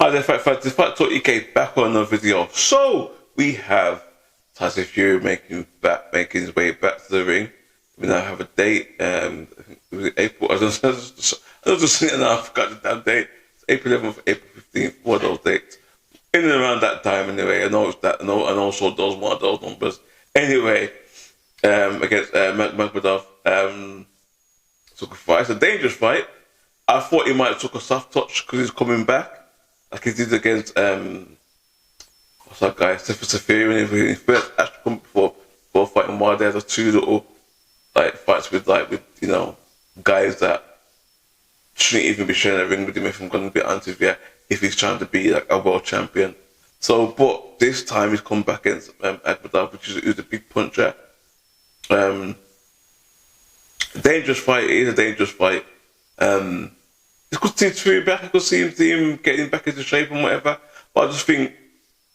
Hi there, Fight Talk UK back on another video. So we have Tyson Fury making his way back to the ring. We now have a date. I think it was April. I was just thinking now. I forgot the damn date. It's April 11th, April 15th. One of those dates. In and around that time, anyway. I know it's that. And also those one of those numbers. Anyway, against Makhmudov. Took a fight. It's a dangerous fight. I thought he might have took a soft touch because he's coming back. Like he did against what's that guy? Safiri when he first actually come before fighting Wilder. There's two little fights with guys that shouldn't even be sharing a ring with him if I'm gonna be honest with you, if he's trying to be like a world champion. So but this time he's come back against Makhmudov, which is a big puncher. Dangerous fight, it is a dangerous fight. It's good to see Fury back. I could see him getting back into shape and whatever. But I just think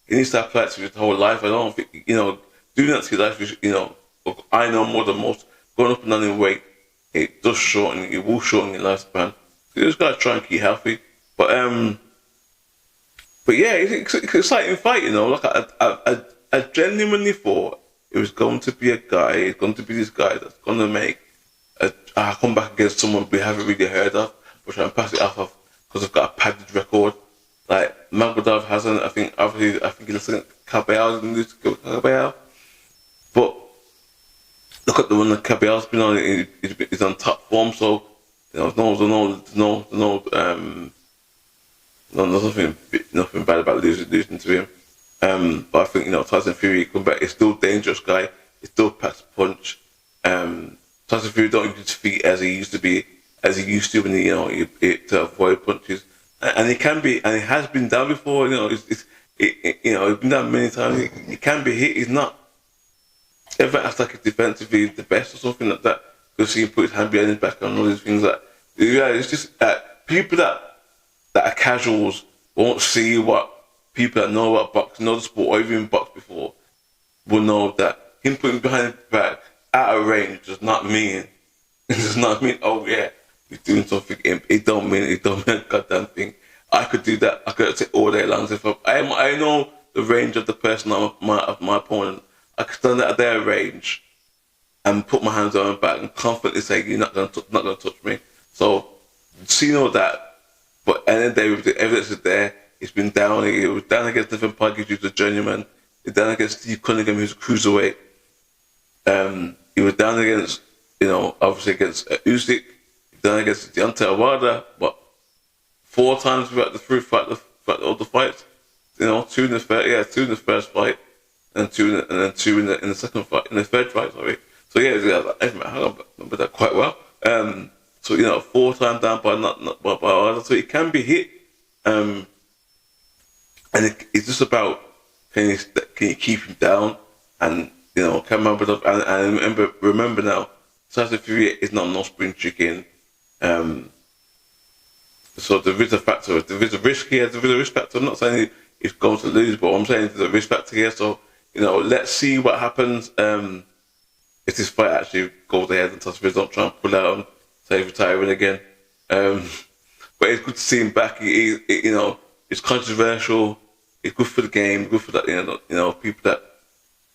he needs to have practice his whole life. I don't think, doing that to your life is, I know more than most. Going up and down in weight, it does shorten, it will shorten your lifespan. So you just gotta try and keep healthy. But yeah, it's an exciting fight, Like I genuinely thought it was going to be this guy that's gonna make a comeback against someone we haven't really heard of. Which I'm passing it off of because I've got a padded record. Like Makhmudov hasn't. I think he looks like Cabello and lose to Cabello. But look at the one that Cabello's been on. He's on top form. So there's nothing bad about losing to him. But I think Tyson Fury come back. He's still a dangerous guy. He's still packs a punch. Tyson Fury don't use his feet as he used to be. As he used to when he to avoid punches, and he can be, and he has been down before. He's been down many times. He can be hit. He's not ever acts like he's defensively the best or something like that. Because he put his hand behind his back and all these things. It's just people that are casuals won't see what people that know about boxing, know the sport, or even boxed before, will know that him putting behind his back out of range does not mean. Oh yeah. He's doing something. It don't mean a goddamn thing. I could do that. I could say all day long. If I know the range of the person of my opponent, I could stand at their range and put my hands on my back and confidently say, "You're not gonna touch me." So, that. But at the end of the day, the evidence is there. It's been down. It was down against Devin Parkins, who's a journeyman. It's down against Steve Cunningham, who's a cruiserweight. He was down against, obviously against Usyk. Then against Deontay Wilder, but 4 times throughout all the fights. 2 in the first fight, and two in the second fight, in the third fight. Sorry. So yeah, I remember that quite well. 4 times down by Wilder, so it can be hit. And it's just about can you keep him down, and can remember now, Tyson Fury is not no spring chicken. So there is a factor. There is a risk here. There is a risk factor. I'm not saying he's going to lose, but I'm saying there's a risk factor here. So let's see what happens. If this fight actually goes ahead and Tyson Fury don't try and pull out and say retiring again. But it's good to see him back. It's controversial. It's good for the game. Good for that.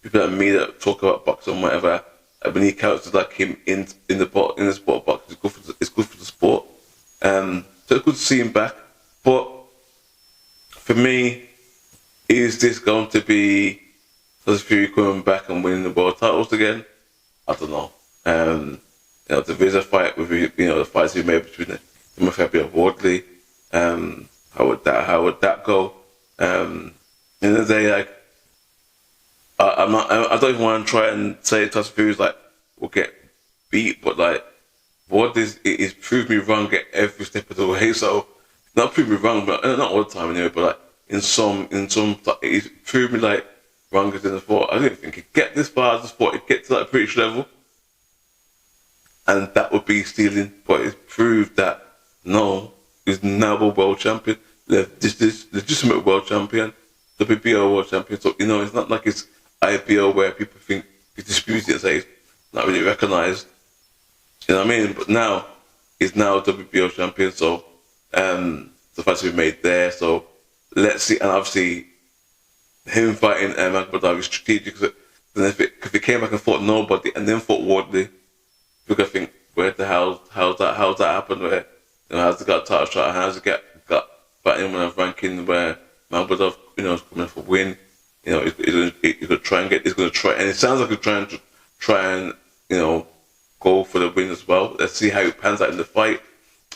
People like me that talk about boxing and whatever. We need characters like him in the sport box. It's good for the sport. So it's good to see him back. But for me, is this going to be Tyson Fury coming back and winning the world titles again? I don't know. There is a fight with the fights he made between him and Fabio Wardley. How would that go? In the day, I don't even want to try and say Tyson Fury will get beat, but what is proved me wrong at every step of the way. So not proved me wrong, but not all the time anyway. But in some, it's proved me wrong as in the sport. I didn't think he'd get this far as the sport. He'd get to that British level, and that would be stealing. But it's proved that no, he's now a world champion, this legitimate world champion, WBO world champion. So it's not like it's IPO where people think he's disputed and say it's not really recognised. You know what I mean? But now he's now WBO champion, so the fights we made there. So let's see, and obviously him fighting Makhmudov is strategic. Then if he came back and fought nobody and then fought Wardley, we could think, where the how's that happened? Where how's the got title shot? How's it got fighting when I'm ranking where Makhmudov is coming for win? He's gonna try and he's gonna try, and it sounds like he's try and go for the win as well. Let's see how it pans out in the fight.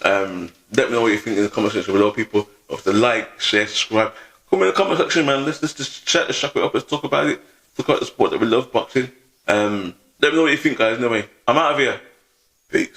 Let me know what you think in the comment section below, people. Of the like, share, subscribe. Come in the comment section, man. Let's just chat, let's chuck it up, let's talk about it. Talk about the sport that we love, boxing. Let me know what you think, guys. Anyway, I'm out of here. Peace.